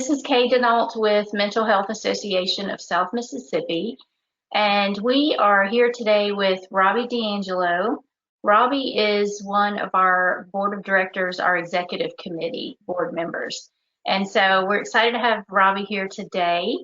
This is Kay Denault with Mental Health Association of South Mississippi, and we are here today with Robby D'Angelo. Robby is one of our board of directors, our executive committee board members. And so we're excited to have Robby here today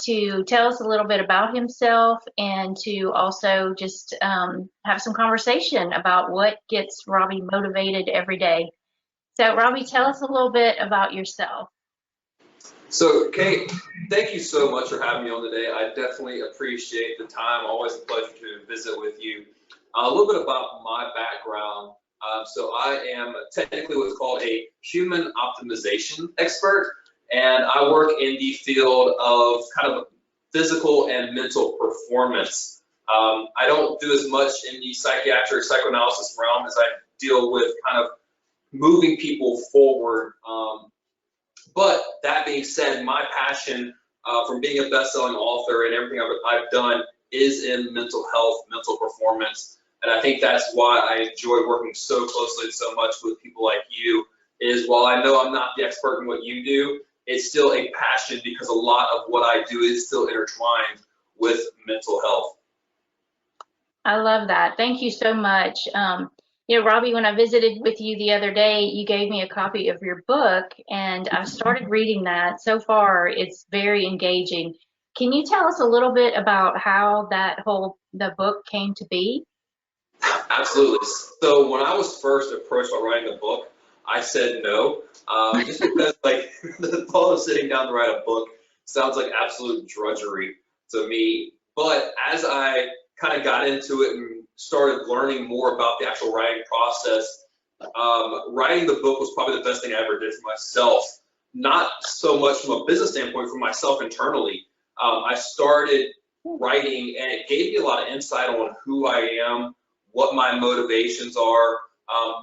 to tell us a little bit about himself and to also just have some conversation about what gets Robby motivated every day. So Robby, tell us a little bit about yourself. So, Kate, thank you so much for having me on today. I definitely appreciate the time. Always a pleasure to visit with you. A little bit about my background. So I am technically what's called a human optimization expert, and I work in the field of kind of physical and mental performance. I don't do as much in the psychiatric psychoanalysis realm as I deal with kind of moving people forward. But that being said, my passion from being a best-selling author and everything I've done is in mental health, mental performance. And I think that's why I enjoy working so closely and so much with people like you, is while I know I'm not the expert in what you do, it's still a passion because a lot of what I do is still intertwined with mental health. I love that. Thank you so much. Robby, when I visited with you the other day, you gave me a copy of your book, and I've started reading that. So far, it's very engaging. Can you tell us a little bit about how the book came to be? Absolutely. So when I was first approached about writing a book, I said no, just because like the thought of sitting down to write a book sounds like absolute drudgery to me. But as I kind of got into it and started learning more about the actual writing process, writing the book was probably the best thing I ever did for myself. Not so much from a business standpoint, for myself internally. I started writing, and it gave me a lot of insight on who I am, what my motivations are.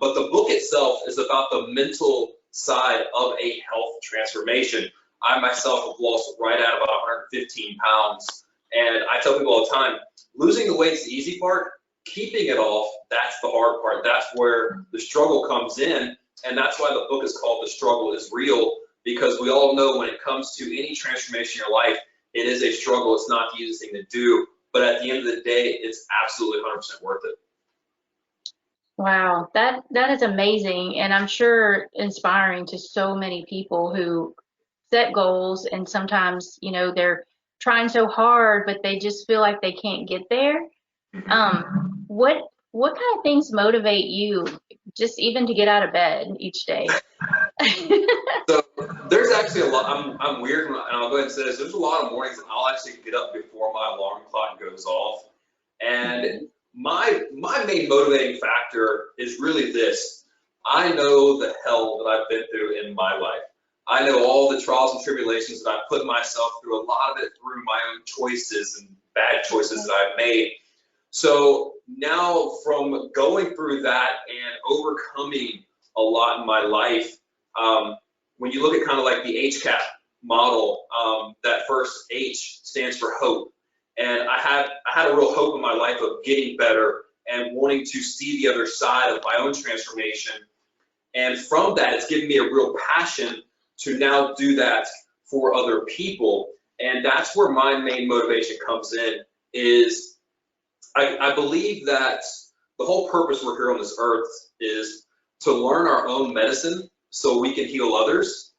But the book itself is about the mental side of a health transformation. I myself have lost right at about 115 pounds. And I tell people all the time, losing the weight is the easy part. Keeping it off, that's the hard part. That's where the struggle comes in. And that's why the book is called The Struggle is Real, because we all know when it comes to any transformation in your life, it is a struggle. It's not the easiest thing to do. But at the end of the day, it's absolutely 100% worth it. Wow, that is amazing, and I'm sure inspiring to so many people who set goals, and sometimes, they're trying so hard, but they just feel like they can't get there. What kind of things motivate you just even to get out of bed each day? So there's actually a lot. I'm weird, and I'll go ahead and say this. There's a lot of mornings that I'll actually get up before my alarm clock goes off, and my main motivating factor is really this. I know the hell that I've been through in my life. I know all the trials and tribulations that I've put myself through, a lot of it through my own choices and bad choices that I've made. So now from going through that and overcoming a lot in my life, when you look at kind of like the HCAP model, that first H stands for hope. And I had a real hope in my life of getting better and wanting to see the other side of my own transformation. And from that, it's given me a real passion to now do that for other people. And that's where my main motivation comes in, is I believe that the whole purpose we're here on this earth is to learn our own medicine so we can heal others.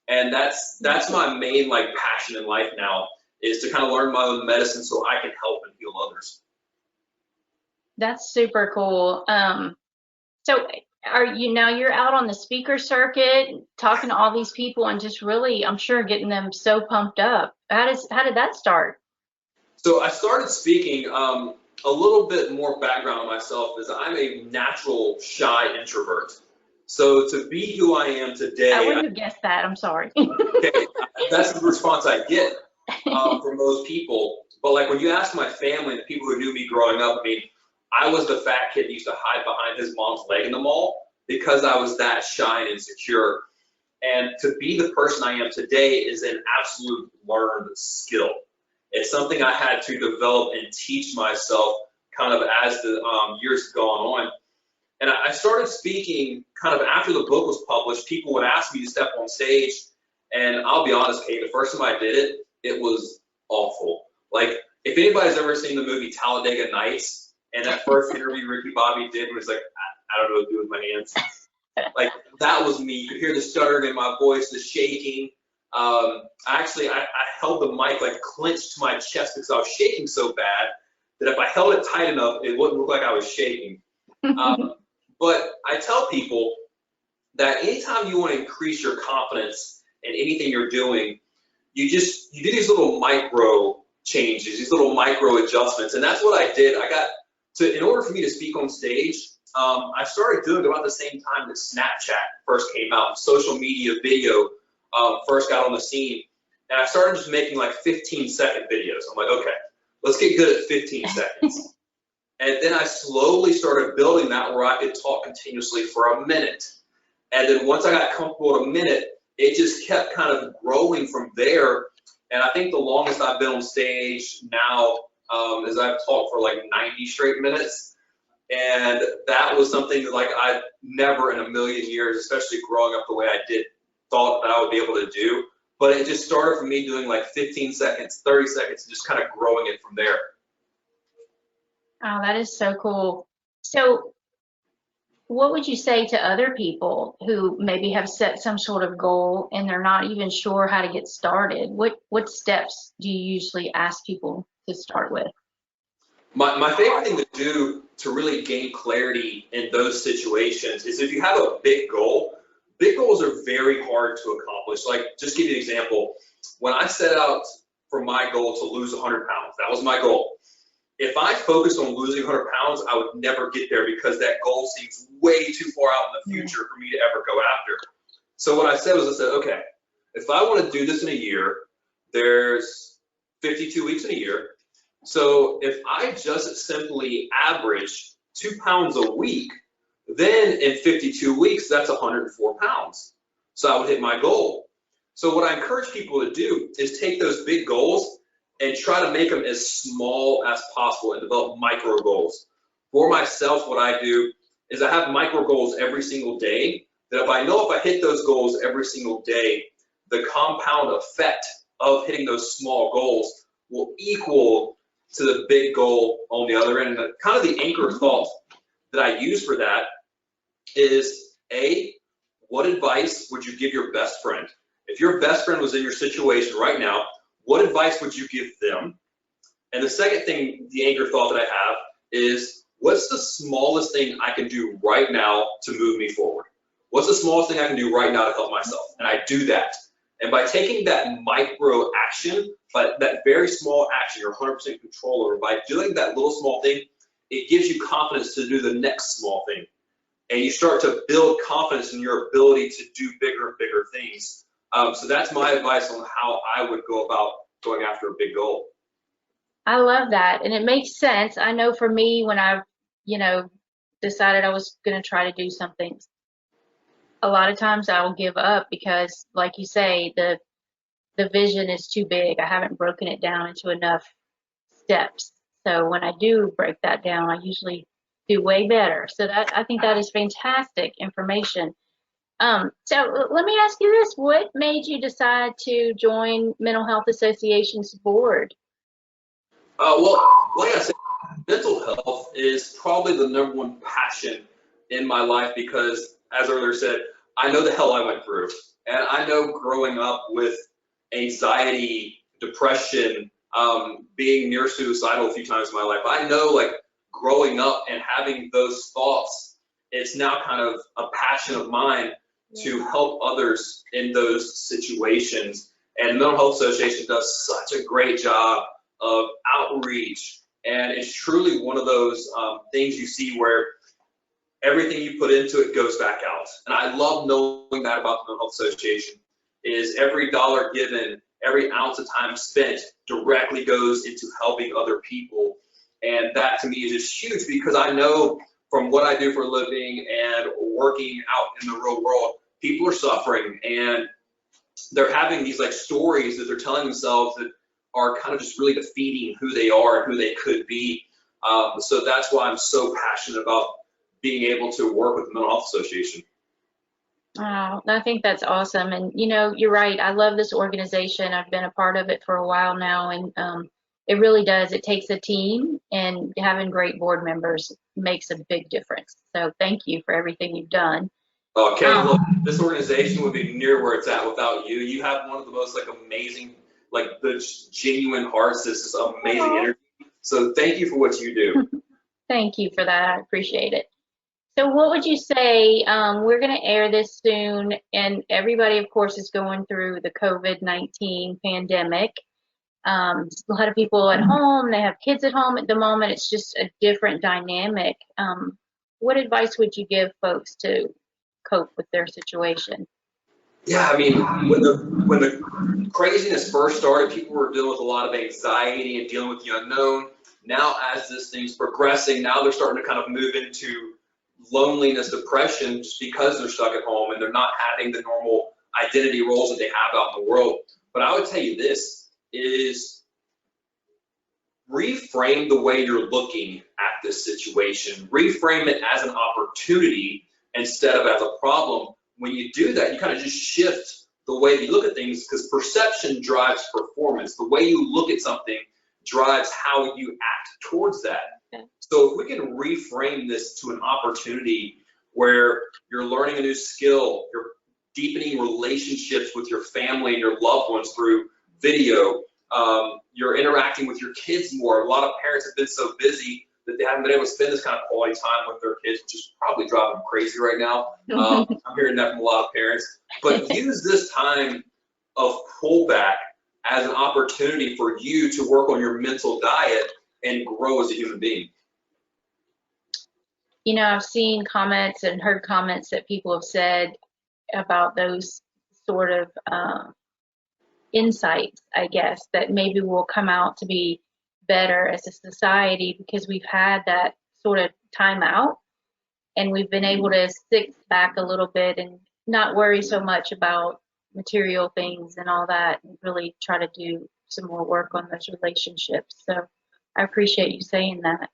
And that's my main passion in life now, is to kind of learn my own medicine so I can help and heal others. That's super cool. So you're out on the speaker circuit talking to all these people and just really, I'm sure, getting them so pumped up. How did that start? So I started speaking, a little bit more background on myself is I'm a natural shy introvert. So to be who I am today, I wouldn't have guessed that. I'm sorry. Okay, that's the response I get from most people. But like when you ask my family, the people who knew me growing up, I mean, I was the fat kid that used to hide behind his mom's leg in the mall because I was that shy and insecure. And to be the person I am today is an absolute learned skill. It's something I had to develop and teach myself kind of as the years have gone on. And I started speaking kind of after the book was published. People would ask me to step on stage And I'll be honest, Kate, the first time I did it, it was awful. Like, if anybody's ever seen the movie Talladega Nights, and that first interview Ricky Bobby did was like, I don't know what to do with my hands. Like, that was me. You could hear the stuttering in my voice, the shaking. I held the mic like clenched to my chest because I was shaking so bad that if I held it tight enough, it wouldn't look like I was shaking. But I tell people that anytime you want to increase your confidence in anything you're doing, you do these little micro changes, these little micro adjustments, and that's what I did. In order for me to speak on stage, I started doing it about the same time that Snapchat first came out, social media video first got on the scene, and I started just making like 15-second videos. I'm like, okay, let's get good at 15 seconds. And then I slowly started building that where I could talk continuously for a minute. And then once I got comfortable at a minute, it just kept kind of growing from there. And I think the longest I've been on stage now is I've talked for like 90 straight minutes. And that was something that like I never in a million years, especially growing up the way I did, thought that I would be able to do. But it just started for me doing like 15 seconds, 30 seconds, and just kind of growing it from there. Oh, that is so cool. So what would you say to other people who maybe have set some sort of goal and they're not even sure how to get started? What steps do you usually ask people to start with? My favorite thing to do to really gain clarity in those situations is if you have a big goals are very hard to accomplish. Like, just give you an example. When I set out for my goal to lose 100 pounds, that was my goal. If I focused on losing 100 pounds, I would never get there because that goal seems way too far out in the future for me to ever go after. So what I said was, okay, if I want to do this in a year, there's 52 weeks in a year. So if I just simply average 2 pounds a week, then in 52 weeks, that's 104 pounds. So I would hit my goal. So what I encourage people to do is take those big goals and try to make them as small as possible and develop micro goals. For myself, what I do is I have micro goals every single day, that if I hit those goals every single day, the compound effect of hitting those small goals will equal to the big goal on the other end. And kind of the anchor thought that I use for that is, what advice would you give your best friend? If your best friend was in your situation right now, what advice would you give them? And the second thing, the anchor thought that I have is, what's the smallest thing I can do right now to move me forward? What's the smallest thing I can do right now to help myself? And I do that. And by taking that micro action, but that very small action, you're 100% control over, by doing that little small thing, it gives you confidence to do the next small thing. And you start to build confidence in your ability to do bigger and bigger things. So that's my advice on how I would go about going after a big goal. I love that. And it makes sense. I know for me, when I've, decided I was going to try to do something, a lot of times I'll give up because, like you say, the vision is too big. I haven't broken it down into enough steps. So when I do break that down, I usually do way better. So I think that is fantastic information. So let me ask you this: what made you decide to join Mental Health Association's board? Well, like I said, mental health is probably the #1 passion in my life because, as earlier said, I know the hell I went through. And I know growing up with anxiety, depression, being near suicidal a few times in my life, I know, like, growing up and having those thoughts, it's now kind of a passion of mine to help others in those situations. And the Mental Health Association does such a great job of outreach, and it's truly one of those things you see where everything you put into it goes back out. And I love knowing that about the Mental Health Association, is every dollar given, every ounce of time spent directly goes into helping other people. And that to me is just huge, because I know from what I do for a living and working out in the real world, people are suffering and they're having these like stories that they're telling themselves that are kind of just really defeating who they are and who they could be. So that's why I'm so passionate about being able to work with the Mental Health Association. Oh, I think that's awesome. And you know, you're right. I love this organization. I've been a part of it for a while now, and it really does. It takes a team, and having great board members makes a big difference. So thank you for everything you've done. Okay, look, Um, this organization would be near where it's at without you. You have one of the most like amazing, like the genuine hearts. This is amazing aw, energy. So thank you for what you do. thank you for that. I appreciate it. So what would you say, we're going to air this soon, and everybody, of course, is going through the COVID-19 pandemic. A lot of people at home, they have kids at home at the moment. It's just a different dynamic. What advice would you give folks to cope with their situation? Yeah, I mean, when the craziness first started, people were dealing with a lot of anxiety and dealing with the unknown. Now, as this thing's progressing, now they're starting to kind of move into loneliness, depression, just because they're stuck at home and they're not having the normal identity roles that they have out in the world. But I would tell you this is reframe the way you're looking at this situation. Reframe it as an opportunity instead of as a problem. When you do that, you kind of just shift the way you look at things because perception drives performance. The way you look at something drives how you act towards that. Okay. So if we can reframe this to an opportunity where you're learning a new skill, you're deepening relationships with your family and your loved ones through video, you're interacting with your kids more. A lot of parents have been so busy that they haven't been able to spend this kind of quality time with their kids, which is probably driving them crazy right now. I'm hearing that from a lot of parents. But use this time of pullback as an opportunity for you to work on your mental diet and grow as a human being. You know, I've seen comments and heard comments that people have said about those sort of insights, I guess, that maybe will come out to be better as a society because we've had that sort of time out and we've been able to sit back a little bit and not worry so much about material things and all that and really try to do some more work on those relationships. So I appreciate you saying that.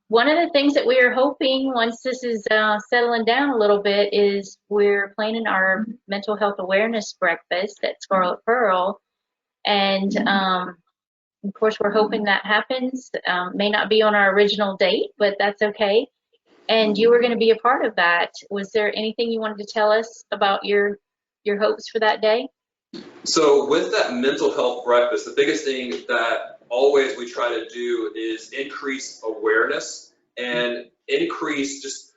One of the things that we are hoping once this is settling down a little bit is we're planning our mental health awareness breakfast at Scarlet Pearl. And of course, we're hoping that happens. May not be on our original date, but that's okay. And you were going to be a part of that. Was there anything you wanted to tell us about your hopes for that day? So with that mental health breakfast, the biggest thing that always we try to do is increase awareness and increase just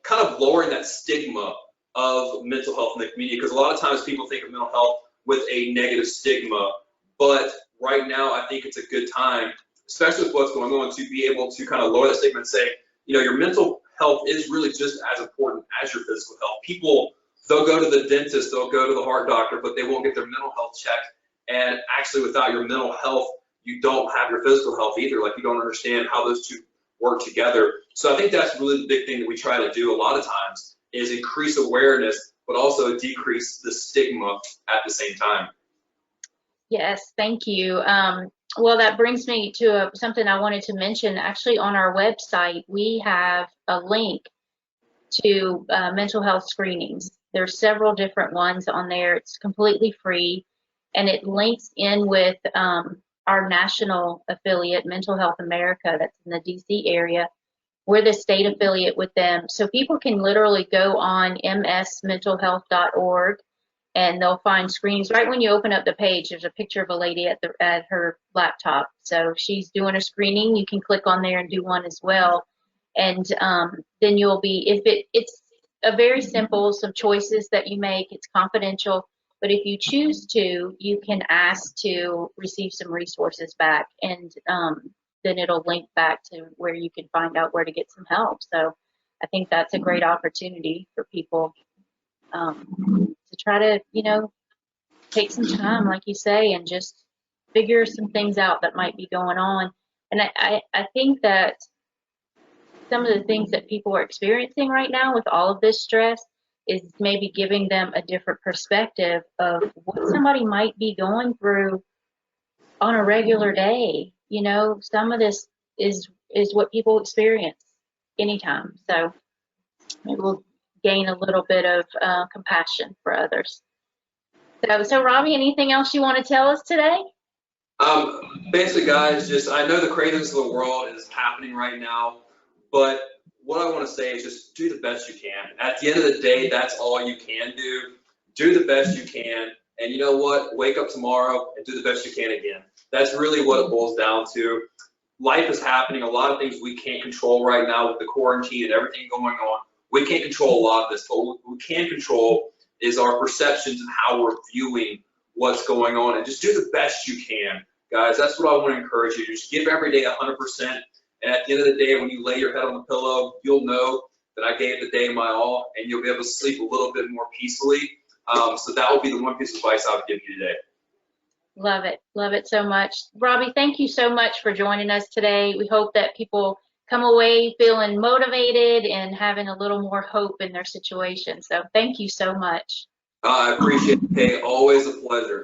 kind of lowering that stigma of mental health in the community. Because a lot of times people think of mental health with a negative stigma, but right now I think it's a good time, especially with what's going on, to be able to kind of lower the stigma and say, you know, your mental health is really just as important as your physical health. People, they'll go to the dentist, they'll go to the heart doctor, but they won't get their mental health checked. And actually, without your mental health, you don't have your physical health either. Like, you don't understand how those two work together. So I think that's really the big thing that we try to do a lot of times is increase awareness, but also decrease the stigma at the same time. Yes, thank you. Well, that brings me to something I wanted to mention. Actually, on our website, we have a link to mental health screenings. There's several different ones on there. It's completely free, and it links in with our national affiliate, Mental Health America, that's in the DC area. We're the state affiliate with them. So people can literally go on msmentalhealth.org and they'll find screenings. Right when you open up the page, there's a picture of a lady at her laptop. So if she's doing a screening, you can click on there and do one as well. And then you'll be, it's a very simple, some choices that you make. It's confidential, but if you choose to, you can ask to receive some resources back, and then it'll link back to where you can find out where to get some help. So I think that's a great opportunity for people to try to, you know, take some time, like you say, and just figure some things out that might be going on. And I think that some of the things that people are experiencing right now with all of this stress is maybe giving them a different perspective of what somebody might be going through on a regular day. You know, some of this is what people experience anytime. So maybe we'll gain a little bit of compassion for others. So Robby, anything else you want to tell us today? Basically, guys, just I know the craziness of the world is happening right now, but what I want to say is just do the best you can. At the end of the day, that's all you can do. Do the best you can, and you know what? Wake up tomorrow and do the best you can again. That's really what it boils down to. Life is happening. A lot of things we can't control right now with the quarantine and everything going on. We can't control a lot of this, but what we can control is our perceptions and how we're viewing what's going on, and just do the best you can. Guys, that's what I want to encourage you. Just give every day 100%. And at the end of the day, when you lay your head on the pillow, you'll know that I gave the day my all, and you'll be able to sleep a little bit more peacefully. So that would be the one piece of advice I would give you today. Love it. Love it so much. Robby, thank you so much for joining us today. We hope that people come away feeling motivated and having a little more hope in their situation. So thank you so much. I appreciate it. Hey, always a pleasure.